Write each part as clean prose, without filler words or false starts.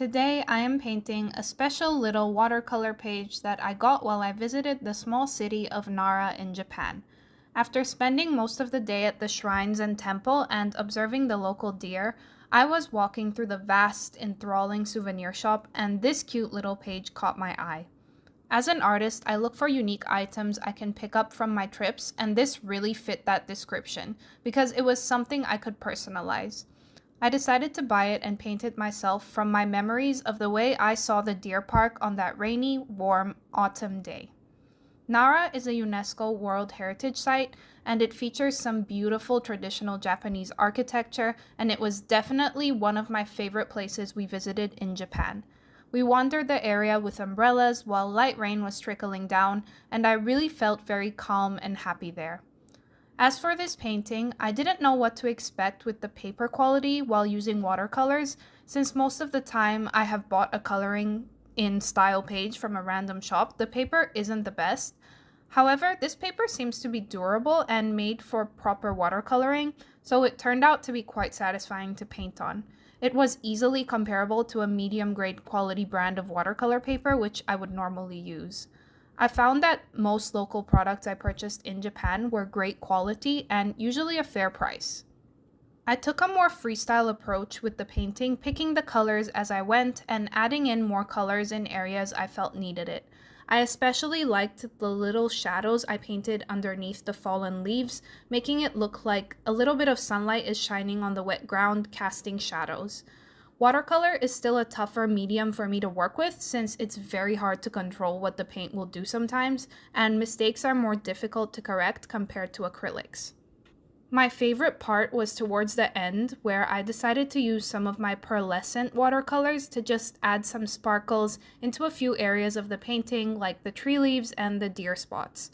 Today I am painting a special little watercolor page that I got while I visited the small city of Nara in Japan. After spending most of the day at the shrines and temple and observing the local deer, I was walking through the vast, enthralling souvenir shop, and this cute little page caught my eye. As an artist, I look for unique items I can pick up from my trips, and this really fit that description because it was something I could personalize. I decided to buy it and paint it myself from my memories of the way I saw the deer park on that rainy, warm autumn day. Nara is a UNESCO World Heritage Site, and it features some beautiful traditional Japanese architecture, and it was definitely one of my favorite places we visited in Japan. We wandered the area with umbrellas while light rain was trickling down, and I really felt very calm and happy there. As for this painting, I didn't know what to expect with the paper quality while using watercolors, since most of the time I have bought a coloring in style page from a random shop, the paper isn't the best. However, this paper seems to be durable and made for proper watercoloring, so it turned out to be quite satisfying to paint on. It was easily comparable to a medium grade quality brand of watercolor paper which I would normally use. I found that most local products I purchased in Japan were great quality and usually a fair price. I took a more freestyle approach with the painting, picking the colors as I went and adding in more colors in areas I felt needed it. I especially liked the little shadows I painted underneath the fallen leaves, making it look like a little bit of sunlight is shining on the wet ground, casting shadows. Watercolor is still a tougher medium for me to work with since it's very hard to control what the paint will do sometimes, and mistakes are more difficult to correct compared to acrylics. My favorite part was towards the end, where I decided to use some of my pearlescent watercolors to just add some sparkles into a few areas of the painting, like the tree leaves and the deer spots.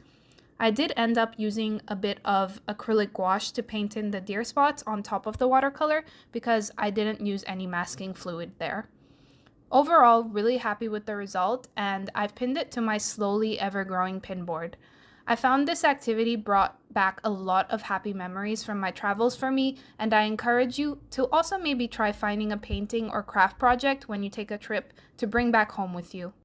I did end up using a bit of acrylic gouache to paint in the deer spots on top of the watercolor because I didn't use any masking fluid there. Overall, really happy with the result, and I've pinned it to my slowly ever-growing pin board. I found this activity brought back a lot of happy memories from my travels for me, and I encourage you to also maybe try finding a painting or craft project when you take a trip to bring back home with you.